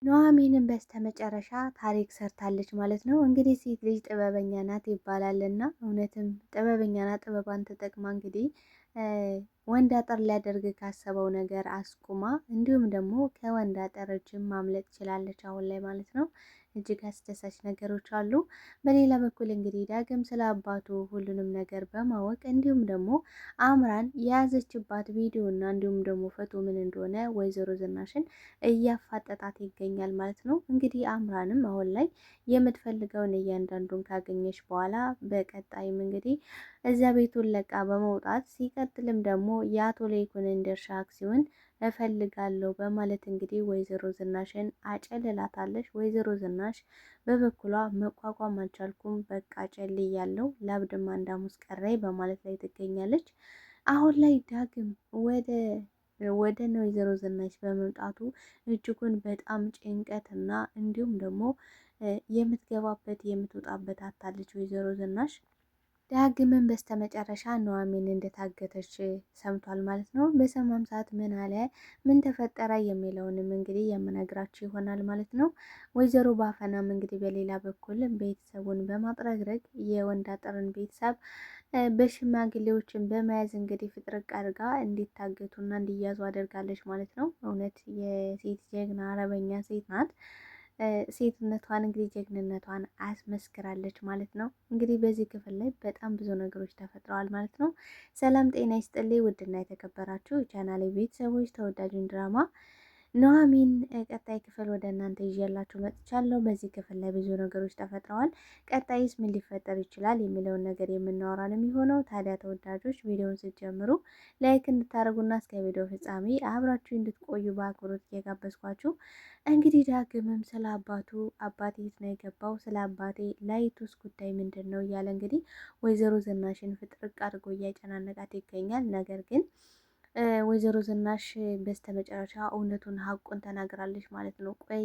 ኑሐሚንም በስተመጨረሻ ታሪክ ሰርታለች ማለት ነው። እንግዲህ ሴት ልጅ ጥበበኛ ናት ይባላልና እውነትም ጥበበኛ ናት። ጥበቧን ተጠቅማ እንግዲህ ወንድ አጠር ሊያደርግ ካሰበው ነገር አስቁማ፣ እንዲሁም ደግሞ ከወንድ አጠር እጅም ማምለጥ ችላለች አሁን ላይ ማለት ነው። እጅግ አስደሳች ነገሮች አሉ። በሌላ በኩል እንግዲህ ዳግም ስለ አባቱ ሁሉንም ነገር በማወቅ እንዲሁም ደግሞ አምራን የያዘችባት ቪዲዮ እና እንዲሁም ደግሞ ፎቶ ምን እንደሆነ ወይዘሮ ዝናሽን እያፋጠጣት ይገኛል ማለት ነው። እንግዲህ አምራንም አሁን ላይ የምትፈልገውን እያንዳንዱን ካገኘች በኋላ በቀጣይም እንግዲህ እዛ ቤቱን ለቃ በመውጣት ሲቀጥልም ደግሞ የአቶ ለይኩንን ድርሻ አክሲዮን እፈልጋለሁ በማለት እንግዲህ ወይዘሮ ዝናሽን አጨልላታለች። ወይዘሮ ዝናሽ በበኩሏ መቋቋም አልቻልኩም፣ በቃ ጨልያለሁ፣ ላብድማ እንዳሙስ ቀረኝ በማለት ላይ ትገኛለች። አሁን ላይ ዳግም ወደ ወይዘሮ ዝናሽ በመምጣቱ እጅጉን በጣም ጭንቀትና እንዲሁም ደግሞ የምትገባበት የምትወጣበት አታለች ወይዘሮ ዝናሽ። ዳግምን በስተመጨረሻ ኑሐሚን እንደታገተች ሰምቷል ማለት ነው። በሰማም ሰዓት ምን አለ ምን ተፈጠረ የሚለውንም እንግዲህ የምነግራችሁ ይሆናል ማለት ነው። ወይዘሮ ባፈናም እንግዲህ በሌላ በኩል ቤተሰቡን በማጥረግረግ የወንድ አጥርን ቤተሰብ በሽማግሌዎችን በመያዝ እንግዲህ ፍጥርቅ አድርጋ እንዲታገቱና እንዲያዙ አድርጋለች ማለት ነው። እውነት የሴት ጀግና አረበኛ ሴት ናት። ሴትነቷን እንግዲህ ጀግንነቷን አስመስክራለች ማለት ነው። እንግዲህ በዚህ ክፍል ላይ በጣም ብዙ ነገሮች ተፈጥረዋል ማለት ነው። ሰላም ጤና ይስጥልኝ ውድና የተከበራችሁ ቻናሌ ቤተሰቦች ተወዳጁን ድራማ ኑሐሚን ቀጣይ ክፍል ወደ እናንተ ይዤላችሁ መጥቻለሁ። በዚህ ክፍል ላይ ብዙ ነገሮች ተፈጥረዋል። ቀጣይስ ምን ሊፈጠር ይችላል የሚለውን ነገር የምናወራ ነው የሚሆነው። ታዲያ ተወዳጆች ቪዲዮውን ስትጀምሩ ላይክ እንድታደርጉና እስከ ቪዲዮ ፍጻሜ አብራችሁ እንድትቆዩ በአክብሮት እየጋበዝኳችሁ እንግዲህ ዳግምም ስለ አባቴ የት ነው የገባው፣ ስለ አባቴ ላይቱስ ጉዳይ ምንድን ነው እያለ እንግዲህ ወይዘሮ ዝናሽን ፍጥርቅ አድርጎ እያጨናነቃት ይገኛል። ነገር ግን ወይዘሮ ዝናሽ በስተመጨረሻ እውነቱን ሀቁን ተናግራለች ማለት ነው። ቆይ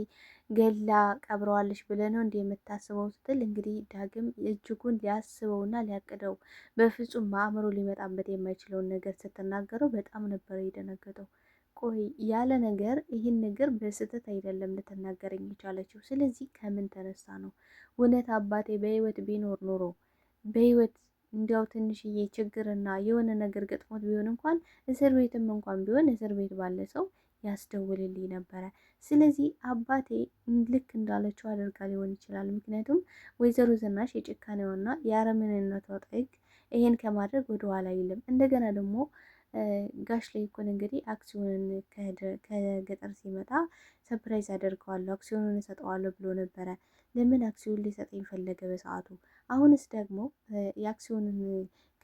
ገላ ቀብረዋለች ብለህ ነው እንዲህ የምታስበው ስትል እንግዲህ ዳግም እጅጉን ሊያስበውና ሊያቅደው በፍጹም በአእምሮ ሊመጣበት የማይችለውን ነገር ስትናገረው በጣም ነበር የደነገጠው። ቆይ ያለ ነገር ይህን ነገር በስህተት አይደለም ልትናገረኝ የቻለችው። ስለዚህ ከምን ተነሳ ነው? እውነት አባቴ በህይወት ቢኖር ኖሮ በህይወት እንዲያው ትንሽዬ ችግርና የሆነ ነገር ገጥሞት ቢሆን እንኳን እስር ቤትም እንኳን ቢሆን እስር ቤት ባለ ሰው ያስደውልልኝ ነበረ። ስለዚህ አባቴ ልክ እንዳለችው አድርጋ ሊሆን ይችላል። ምክንያቱም ወይዘሮ ዝናሽ የጭካኔዋና የአረመኔነቷ ጥግ ይሄን ከማድረግ ወደኋላ አይልም። እንደገና ደግሞ ጋሽ ለይኩን እንግዲህ አክሲዮንን ከገጠር ሲመጣ ሰፕራይዝ አደርገዋለሁ አክሲዮኑን እሰጠዋለሁ ብሎ ነበረ። ለምን አክሲዮን ሊሰጠኝ ፈለገ በሰዓቱ? አሁንስ ደግሞ የአክሲዮንን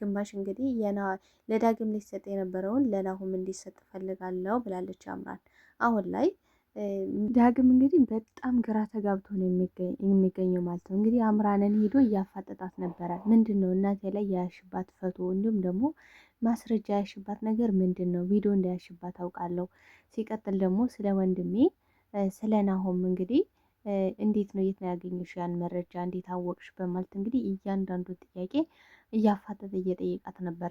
ግማሽ እንግዲህ ለዳግም ሊሰጥ የነበረውን ለናሁም እንዲሰጥ ፈልጋለሁ ብላለች አምራን። አሁን ላይ ዳግም እንግዲህ በጣም ግራ ተጋብቶ ነው የሚገኘው ማለት ነው። እንግዲህ አምራንን ሄዶ እያፋጠጣት ነበረ። ምንድን ነው እናቴ ላይ ያያሽባት ፎቶ እንዲሁም ደግሞ ማስረጃ ያያሽባት ነገር ምንድን ነው? ቪዲዮ እንዳያሽባት አውቃለሁ። ሲቀጥል ደግሞ ስለ ወንድሜ ስለ ናሆም እንግዲህ እንዴት ነው የት ነው ያገኘሽ ያን መረጃ እንዴት አወቅሽ? በማለት እንግዲህ እያንዳንዱ ጥያቄ እያፋጠጠ እየጠየቃት ነበረ።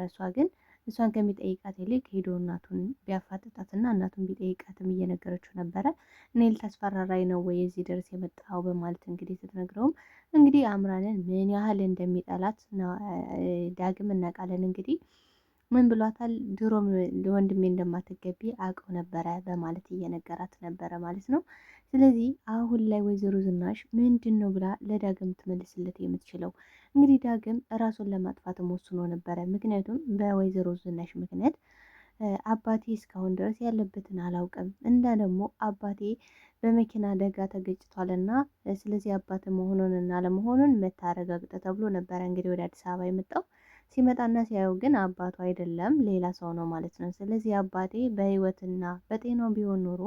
እሷን ከሚጠይቃት ይልቅ ሄዶ እናቱን ቢያፋጥጣትና እናቱን ቢጠይቃትም እየነገረችው ነበረ። እኔ ልታስፈራራኝ ነው ወይ እዚህ ድረስ የመጣው? በማለት እንግዲህ ስትነግረውም እንግዲህ አምራንን ምን ያህል እንደሚጠላት ዳግም እናውቃለን። እንግዲህ ምን ብሏታል? ድሮም ለወንድሜ እንደማትገቢ አውቀው ነበረ በማለት እየነገራት ነበረ ማለት ነው። ስለዚህ አሁን ላይ ወይዘሮ ዝናሽ ምንድን ነው ብላ ለዳግም ትመልስለት የምትችለው? እንግዲህ ዳግም ራሱን ለማጥፋት ወስኖ ነበረ። ምክንያቱም በወይዘሮ ዝናሽ ምክንያት አባቴ እስካሁን ድረስ ያለበትን አላውቅም እና ደግሞ አባቴ በመኪና አደጋ ተገጭቷልና ስለዚህ አባት መሆኑንና አለመሆኑን መታረጋግጠ ተብሎ ነበረ እንግዲህ ወደ አዲስ አበባ የመጣው። ሲመጣና ሲያየው ግን አባቱ አይደለም ሌላ ሰው ነው ማለት ነው። ስለዚህ አባቴ በህይወትና በጤናው ቢሆን ኖሮ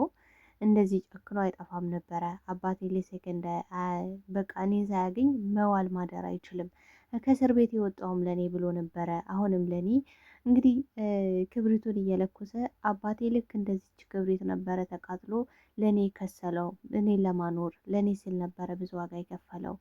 እንደዚህ ጨክኖ አይጠፋም ነበረ። አባቴ ለሴከንድ በቃ እኔ ሳያገኝ መዋል ማደር አይችልም። ከእስር ቤት የወጣውም ለኔ ብሎ ነበረ። አሁንም ለኔ እንግዲህ ክብሪቱን እየለኮሰ አባቴ ልክ እንደዚች ክብሪት ነበረ ተቃጥሎ ለኔ ከሰለው። እኔን ለማኖር ለኔ ሲል ነበረ ብዙ ዋጋ የከፈለው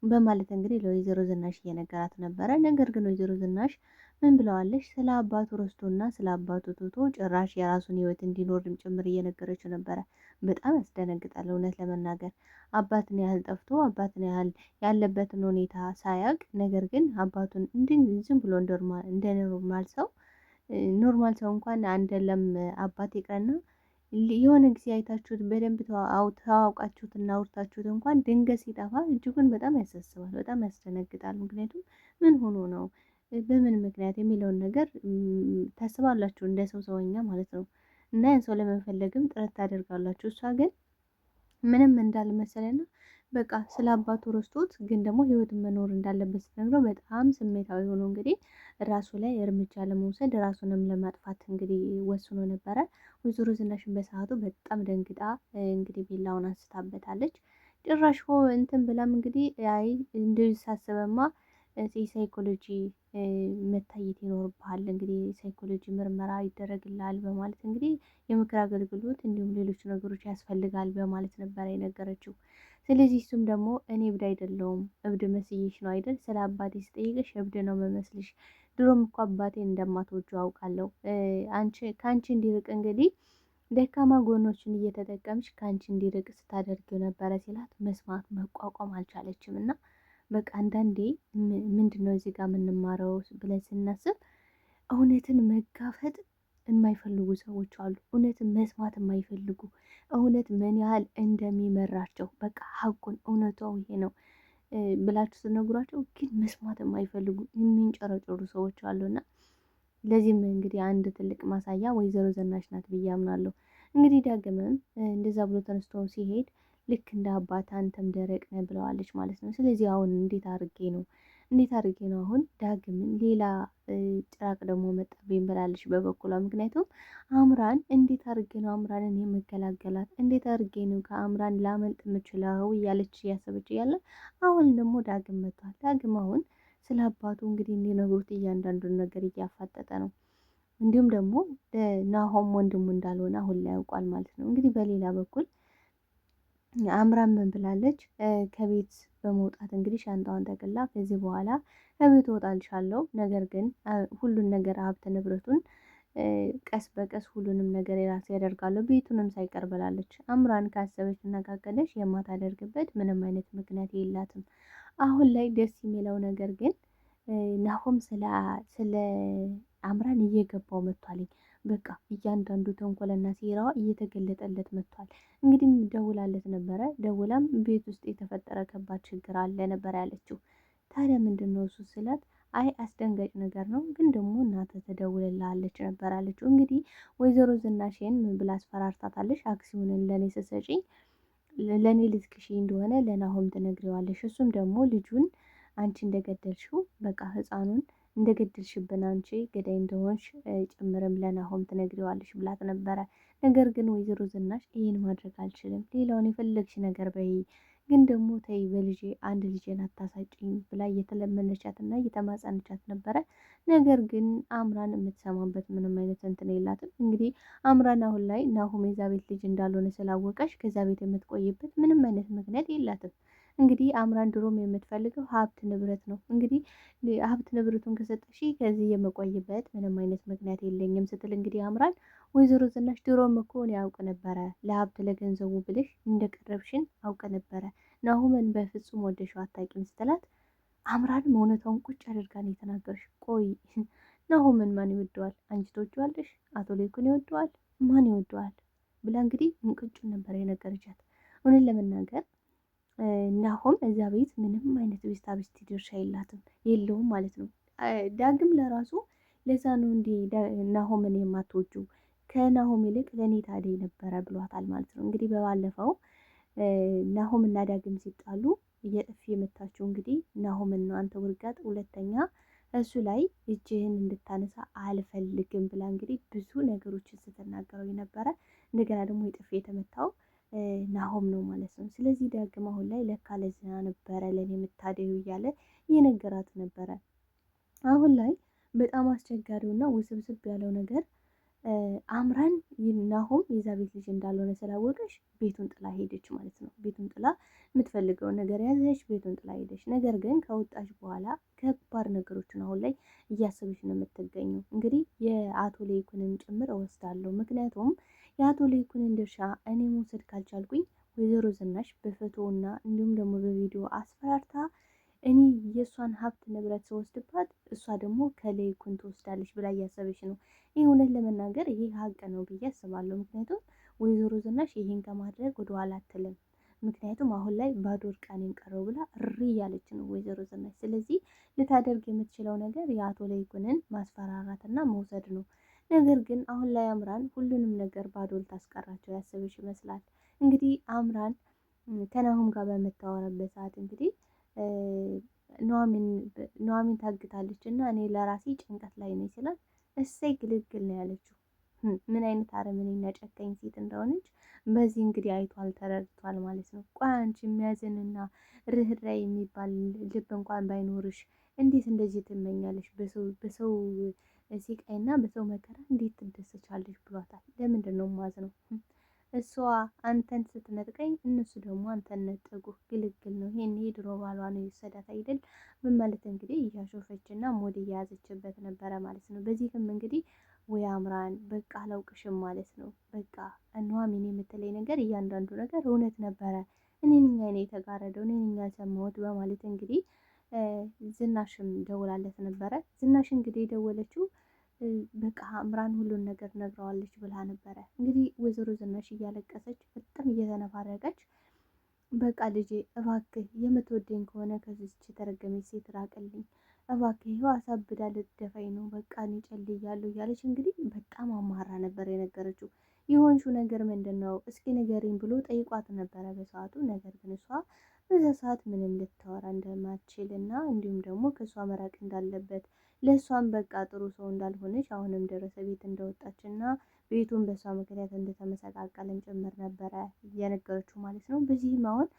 በማለት እንግዲህ ለወይዘሮ ዝናሽ እየነገራት ነበረ። ነገር ግን ወይዘሮ ዝናሽ ምን ብለዋለች? ስለ አባቱ ረስቶና ስለ አባቱ ትቶ ጭራሽ የራሱን ህይወት እንዲኖርም ጭምር እየነገረችው ነበረ። በጣም ያስደነግጣል። እውነት ለመናገር አባትን ያህል ጠፍቶ አባትን ያህል ያለበትን ሁኔታ ሳያውቅ፣ ነገር ግን አባቱን ዝም ብሎ እንደ ኖርማል ሰው ኖርማል ሰው እንኳን አንደለም አባት ይቅርና የሆነ ጊዜ አይታችሁት በደንብ ተዋውቃችሁትና አውርታችሁት እንኳን ድንገት ሲጠፋ እጅጉን በጣም ያሳስባል፣ በጣም ያስደነግጣል። ምክንያቱም ምን ሆኖ ነው በምን ምክንያት የሚለውን ነገር ታስባላችሁ፣ እንደ ሰው ሰውኛ ማለት ነው። እና ያን ሰው ለመፈለግም ጥረት ታደርጋላችሁ። እሷ ግን ምንም እንዳልመሰለና በቃ ስለ አባቱ ረስቶት፣ ግን ደግሞ ህይወትን መኖር እንዳለበት ስትነግረው በጣም ስሜታዊ ሆኖ እንግዲህ ራሱ ላይ እርምጃ ለመውሰድ ራሱንም ለማጥፋት እንግዲህ ወስኖ ነበረ። ወይዘሮ ዝናሽን በሰዓቱ በጣም ደንግጣ እንግዲህ ቢላውን አንስታበታለች። ጭራሽ እንትን ብላም እንግዲህ አይ እንደዚህ ሳስበማ የሳይኮሎጂ መታየት ይኖርብሃል፣ እንግዲህ ሳይኮሎጂ ምርመራ ይደረግልሃል በማለት እንግዲህ የምክር አገልግሎት እንዲሁም ሌሎች ነገሮች ያስፈልጋል በማለት ነበረ የነገረችው። ስለዚህ እሱም ደግሞ እኔ እብድ አይደለሁም እብድ መስዬሽ ነው አይደል? ስለ አባቴ ስጠይቅሽ እብድ ነው መመስልሽ። ድሮም እኮ አባቴን እንደማትወጁ አውቃለሁ። ከአንቺ እንዲርቅ እንግዲህ ደካማ ጎኖችን እየተጠቀምሽ ከአንቺ እንዲርቅ ስታደርጊው ነበረ ሲላት መስማት መቋቋም አልቻለችም። እና በቃ አንዳንዴ ምንድን ነው እዚህ ጋር የምንማረው ብለን ስናስብ እውነትን መጋፈጥ የማይፈልጉ ሰዎች አሉ። እውነትን መስማት የማይፈልጉ እውነት ምን ያህል እንደሚመራቸው በቃ ሀቁን እውነታው ይሄ ነው ብላችሁ ስትነግሯቸው ግን መስማት የማይፈልጉ የሚንጨረጨሩ ሰዎች አሉና ለዚህም እንግዲህ አንድ ትልቅ ማሳያ ወይዘሮ ዝናሽ ናት ብዬ አምናለሁ። እንግዲህ ዳግምም እንደዛ ብሎ ተነስቶ ሲሄድ ልክ እንደ አባት አንተም ደረቅ ነህ ብለዋለች ማለት ነው። ስለዚህ አሁን እንዴት አድርጌ ነው አሁን ዳግምን ሌላ ጭራቅ ደግሞ መጣብኝ ብላለች በበኩሏ። ምክንያቱም አምራን እንዴት አድርጌ ነው አምራንን የምገላገላት፣ እንዴት አድርጌ ነው ከአምራን ላመልጥ የምችለው እያለች እያሰበች እያለ አሁን ደግሞ ዳግም መጥቷል። ዳግም አሁን ስለ አባቱ እንግዲህ እንዲነግሩት እያንዳንዱን ነገር እያፋጠጠ ነው። እንዲሁም ደግሞ ናሆም ወንድሙ እንዳልሆነ አሁን ላይ ያውቋል ማለት ነው። እንግዲህ በሌላ በኩል አምራን ምን ብላለች? ከቤት በመውጣት እንግዲህ ሻንጣዋን ጠቅላ ከዚህ በኋላ ከቤት እወጣልሻለሁ፣ ነገር ግን ሁሉን ነገር ሀብት ንብረቱን ቀስ በቀስ ሁሉንም ነገር የራሴ ያደርጋለሁ ቤቱንም ሳይቀር ብላለች። አምራን ካሰበች እና ካቀደች የማታደርግበት ምንም አይነት ምክንያት የላትም። አሁን ላይ ደስ የሚለው ነገር ግን ናሆም ስለ አምራን እየገባው መጥቷል። በቃ እያንዳንዱ ተንኮልና ሴራዋ እየተገለጠለት መጥቷል። እንግዲህ ደውላለት ነበረ። ደውላም ቤት ውስጥ የተፈጠረ ከባድ ችግር አለ ነበር ያለችው። ታዲያ ምንድን ነው እሱ ስላት፣ አይ አስደንጋጭ ነገር ነው፣ ግን ደግሞ እናተ ተደውልላለች ነበር አለችው። እንግዲህ ወይዘሮ ዝናሽን ምን ብላ አስፈራርታታለች? አክሲዮንን ለእኔ ስትሰጪኝ ለእኔ ልትክሺ እንደሆነ ለናሆም ትነግሪዋለሽ፣ እሱም ደግሞ ልጁን አንቺ እንደገደልሽው በቃ ህፃኑን እንደገደልሽብን አንቺ ገዳይ እንደሆንሽ ጭምርም ለናሆም ትነግሪዋለሽ ብላት ነበረ። ነገር ግን ወይዘሮ ዝናሽ ይህን ማድረግ አልችልም፣ ሌላውን የፈለግሽ ነገር በይ፣ ግን ደግሞ ተይ በልጄ አንድ ልጄን አታሳጭኝ ብላ እየተለመነቻትና እየተማጸነቻት ነበረ። ነገር ግን አምራን የምትሰማበት ምንም አይነት እንትን የላትም። እንግዲህ አምራን አሁን ላይ ናሆም የዛ ቤት ልጅ እንዳልሆነ ስላወቀች ከዛ ቤት የምትቆይበት ምንም አይነት ምክንያት የላትም። እንግዲህ አምራን ድሮም የምትፈልገው ሀብት ንብረት ነው። እንግዲህ ሀብት ንብረቱን ከሰጠሽ ከዚህ የመቆይበት ምንም አይነት ምክንያት የለኝም ስትል እንግዲህ አምራን ወይዘሮ ዝናሽ ድሮም እኮ እኔ አውቅ ነበረ ለሀብት ለገንዘቡ ብልሽ እንደቀረብሽን አውቅ ነበረ፣ ናሆምን በፍጹም ወደሽው አታውቂም ስትላት አምራንም እውነታውን ቁጭ አድርጋ ነው የተናገረሽ። ቆይ ናሆምን ማን ይወደዋል? አንቺ ትወጂዋለሽ? አቶ ሌኩን ይወደዋል? ማን ይወደዋል? ብላ እንግዲህ እንቅጩን ነበር የነገረቻት። እውነት ለመናገር ናሆም እዛ ቤት ምንም አይነት ቤስታ ቤስቲ ድርሻ የለውም ማለት ነው። ዳግም ለራሱ ለዛ ነው እንዲህ ናሆምን የማትወጁ ከናሆም ይልቅ ለእኔ ታዲያ ነበረ ብሏታል ማለት ነው። እንግዲህ በባለፈው ናሆም እና ዳግም ሲጣሉ እየጥፊ የመታችው እንግዲህ ናሆምን ነው። አንተ ውርጋጥ፣ ሁለተኛ እሱ ላይ እጅህን እንድታነሳ አልፈልግም ብላ እንግዲህ ብዙ ነገሮችን ስትናገረው የነበረ እንደገና ደግሞ የጥፊ የተመታው ናሆም ነው ማለት ነው። ስለዚህ ዳግም አሁን ላይ ለካ ለዚያ ነበረ ለእኔ የምታደዩ እያለ የነገራት ነበረ። አሁን ላይ በጣም አስቸጋሪውና ውስብስብ ያለው ነገር አምራን ናሆም የዛ ቤት ልጅ እንዳልሆነ ስላወቀች ቤቱን ጥላ ሄደች ማለት ነው። ቤቱን ጥላ የምትፈልገውን ነገር ያዘች፣ ቤቱን ጥላ ሄደች። ነገር ግን ከወጣች በኋላ ከባድ ነገሮችን አሁን ላይ እያሰበች ነው የምትገኘው። እንግዲህ የአቶ ሌኩንን ጭምር እወስዳለሁ፣ ምክንያቱም የአቶ ለይኩንን ድርሻ እኔ መውሰድ ካልቻልኩኝ ወይዘሮ ዝናሽ በፎቶና እንዲሁም ደግሞ በቪዲዮ አስፈራርታ እኔ የእሷን ሀብት ንብረት ስወስድባት እሷ ደግሞ ከለይኩን ትወስዳለች ብላ እያሰበች ነው። ይህ እውነት ለመናገር ይሄ ሀቅ ነው ብዬ አስባለሁ። ምክንያቱም ወይዘሮ ዝናሽ ይሄን ከማድረግ ወደኋላ አትልም። ምክንያቱም አሁን ላይ ባዶ እርቃኔን ቀረው ብላ እሪ እያለች ነው ወይዘሮ ዝናሽ። ስለዚህ ልታደርግ የምትችለው ነገር የአቶ ለይኩንን ማስፈራራትና መውሰድ ነው። ነገር ግን አሁን ላይ አምራን ሁሉንም ነገር ባዶ ልታስቀራቸው ያሰበች ይመስላል። እንግዲህ አምራን ከናሁም ጋር በምታወራበት ሰዓት እንግዲህ ኑሐሚን ታግታለች እና እኔ ለራሴ ጭንቀት ላይ ነኝ ስላት እሰይ ግልግል ነው ያለችው። ምን አይነት አረመኔና ጨካኝ ሴት እንደሆነች በዚህ እንግዲህ አይቷል ተረድቷል ማለት ነው። ቆይ አንቺ የሚያዝንና ርኅራኄ የሚባል ልብ እንኳን ባይኖርሽ እንዴት እንደዚህ ትመኛለሽ? በሰው ሲቃይና በሰው መከራ እንዴት ትደሰቻለሽ? ብሏታል። ለምንድን ነው የማዝነው? እሷ አንተን ስትነጥቀኝ እነሱ ደግሞ አንተን ነጠቁ። ግልግል ነው። ይሄን የድሮ ባሏ ነው የወሰዳት አይደል? በማለት እንግዲህ እያሾፈችና ሞድ እየያዘችበት ነበረ ማለት ነው። በዚህም እንግዲህ ወይ አምራን በቃ አላውቅሽም ማለት ነው። በቃ ኑሐሚን የምትለኝ ነገር እያንዳንዱ ነገር እውነት ነበረ። እኔ ነኝ የተጋረደው፣ እኔ ነኝ ያልሰማሁት በማለት እንግዲህ ዝናሽም ደውላለት ነበረ። ዝናሽ እንግዲህ የደወለችው በቃ አምራን ሁሉን ነገር ነግረዋለች ብላ ነበረ። እንግዲህ ወይዘሮ ዝናሽ እያለቀሰች በጣም እየተነፋረቀች በቃ ልጄ እባክህ የምትወደኝ ከሆነ ከዚች የተረገመች ሴት ራቅልኝ እባክህ፣ ይኸው አሳብዳ ልትደፋኝ ነው፣ በቃ እኔ ጨልያለሁ እያለች እንግዲህ በጣም አማራ ነበር የነገረችው። የሆንሽው ነገር ምንድን ነው እስኪ ንገሪኝ ብሎ ጠይቋት ነበረ በሰዓቱ። ነገር ግን እሷ በዛ ሰዓት ምንም ልታወራ እንደማትችል እና እንዲሁም ደግሞ ከእሷ መራቅ እንዳለበት ለእሷም በቃ ጥሩ ሰው እንዳልሆነች አሁንም ደረሰ ቤት እንደወጣች እና ቤቱን በእሷ ምክንያት እንደተመሰቃቀለን ጭምር ነበረ እየነገረችው ማለት ነው። በዚህም አሁን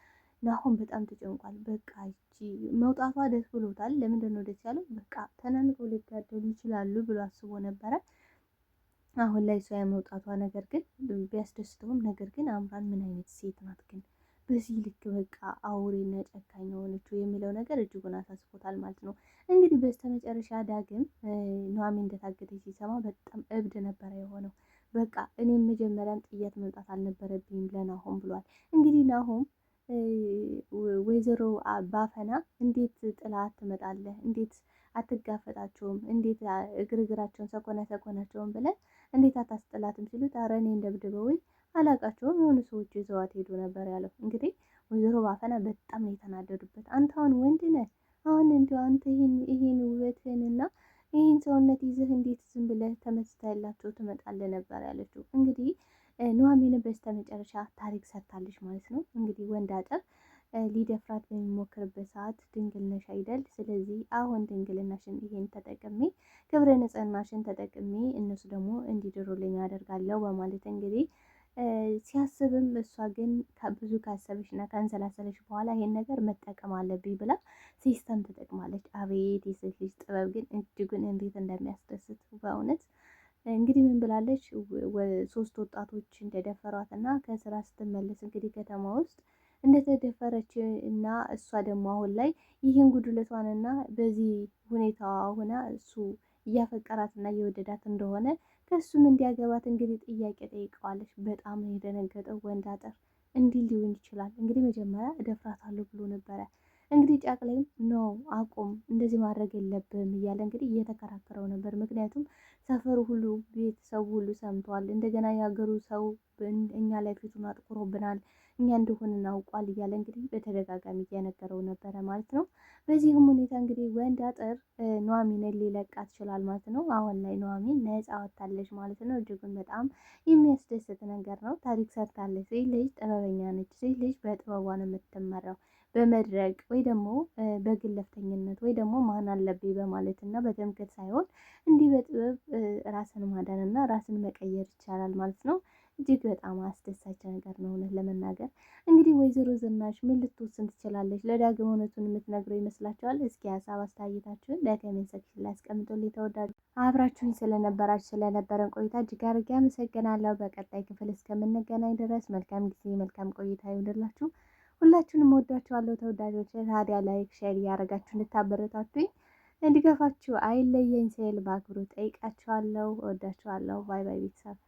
ናሆም በጣም ተጨንቋል። በቃ ይቺ መውጣቷ ደስ ብሎታል። ለምንድን ነው ደስ ያለው? በቃ ተናንቀው ሊጋደሉ ይችላሉ ብሎ አስቦ ነበረ። አሁን ላይ እሷ የመውጣቷ ነገር ግን ቢያስደስተውም፣ ነገር ግን አምራን ምን አይነት ሴት ናት ግን በዚህ ልክ በቃ አውሬና ጨካኝ የሆነችው የሚለው ነገር እጅጉን አሳስቦታል ማለት ነው። እንግዲህ በስተመጨረሻ ዳግም ኑሐሚን እንደታገደች ሲሰማ በጣም እብድ ነበረ የሆነው። በቃ እኔም መጀመሪያም ጥያት መምጣት አልነበረብኝም ለናሆም ብሏል። እንግዲህ ናሆም ወይዘሮ ባፈና እንዴት ጥላት ትመጣለህ? እንዴት አትጋፈጣቸውም? እንዴት እግርግራቸውን ሰኮናቸውን ብለን እንዴት አታስጥላትም? ሲሉት ኧረ እኔ እንደብድበውኝ አላቃቸውም የሆኑ ሰዎች ይዘዋት ሄዱ ነበር ያለው። እንግዲህ ወይዘሮ ባፈና በጣም ነው የተናደዱበት። አንተ አሁን ወንድ ነህ፣ አሁን እንዲ አንተ ይሄን ውበትህንና ይህን ሰውነት ይዘህ እንዴት ዝም ብለህ ተመስተህላቸው ትመጣለህ ነበር ያለችው። እንግዲህ ኑሐሚን በስተ መጨረሻ ታሪክ ሰርታለች ማለት ነው። እንግዲህ ወንድ አጥር ሊደፍራት በሚሞክርበት ሰዓት ድንግል ነሽ አይደል? ስለዚህ አሁን ድንግልናሽን ይሄን ተጠቅሜ ክብረ ንጽህናሽን ተጠቅሜ እነሱ ደግሞ እንዲድሩልኝ አደርጋለሁ በማለት እንግዲህ ሲያስብም እሷ ግን ብዙ ካሰበች እና ካንሰላሰለች በኋላ ይሄን ነገር መጠቀም አለብኝ ብላ ሲስተም ትጠቅማለች። አቤት የሴት ልጅ ጥበብ ግን እጅጉን እንዴት እንደሚያስደስት በእውነት። እንግዲህ ምን ብላለች? ሶስት ወጣቶች እንደደፈሯት እና ከስራ ስትመለስ እንግዲህ ከተማ ውስጥ እንደተደፈረች እና እሷ ደግሞ አሁን ላይ ይህን ጉድለቷንና በዚህ ሁኔታዋ ሆና እሱ እያፈቀራትና እየወደዳት እንደሆነ ከእሱም እንዲያገባት እንግዲህ ጥያቄ ጠይቀዋለች። በጣም ነው የደነገጠው ወንድ አጠር። እንዲህ ሊሆን ይችላል እንግዲህ መጀመሪያ እደፍራታለሁ ብሎ ነበረ። እንግዲህ ጫቅላይም ነው አቁም፣ እንደዚህ ማድረግ የለብም እያለ እንግዲህ እየተከራከረው ነበር። ምክንያቱም ሰፈሩ ሁሉ ቤተሰቡ ሁሉ ሰምተዋል። እንደገና የሀገሩ ሰው እኛ ላይ ፊቱን አጥቁሮብናል፣ እኛ እንደሆነ እናውቋል እያለ እንግዲህ በተደጋጋሚ እየነገረው ነበረ ማለት ነው። በዚህም ሁኔታ እንግዲህ ወንድ አጥር ኑሐሚንን ሊለቃት ይችላል ማለት ነው። አሁን ላይ ኑሐሚን ነፃ ወጥታለች ማለት ነው። እጅጉን በጣም የሚያስደስት ነገር ነው። ታሪክ ሰርታለች። ሴት ልጅ ጥበበኛ ነች። ሴት ልጅ በጥበቧ ነው የምትመራው። በመድረቅ ወይ ደግሞ በግለፍተኝነት ወይ ደግሞ ማን አለብኝ በማለት እና በትምክህት ሳይሆን እንዲህ በጥበብ ራስን ማዳን እና ራስን መቀየር ይቻላል ማለት ነው። እጅግ በጣም አስደሳች ነገር ነው እውነት ለመናገር። እንግዲህ ወይዘሮ ዝናሽ ምን ልትወስን ትችላለች? ለዳግም እውነቱን የምትነግረው ይመስላችኋል? እስኪ ሀሳብ አስተያየታችሁን በኮሜንት ሴክሽን ላይ አስቀምጡልኝ። ተወዳጁ አብራችሁኝ ስለነበራችሁ ስለነበረን ቆይታ እጅግ አድርጌ አመሰግናለሁ። በቀጣይ ክፍል እስከምንገናኝ ድረስ መልካም ጊዜ መልካም ቆይታ ይሁንላችሁ። ሁላችሁንም ወዳችኋለሁ ተወዳጆች። ታዲያ ላይክ ሼር እያደረጋችሁ እንድታበረታቱኝ እንዲገፋችሁ አይለየኝ ስል በአክብሮት ጠይቃችኋለሁ። ወዳችኋለሁ። ባይ ባይ ቤተሰብ።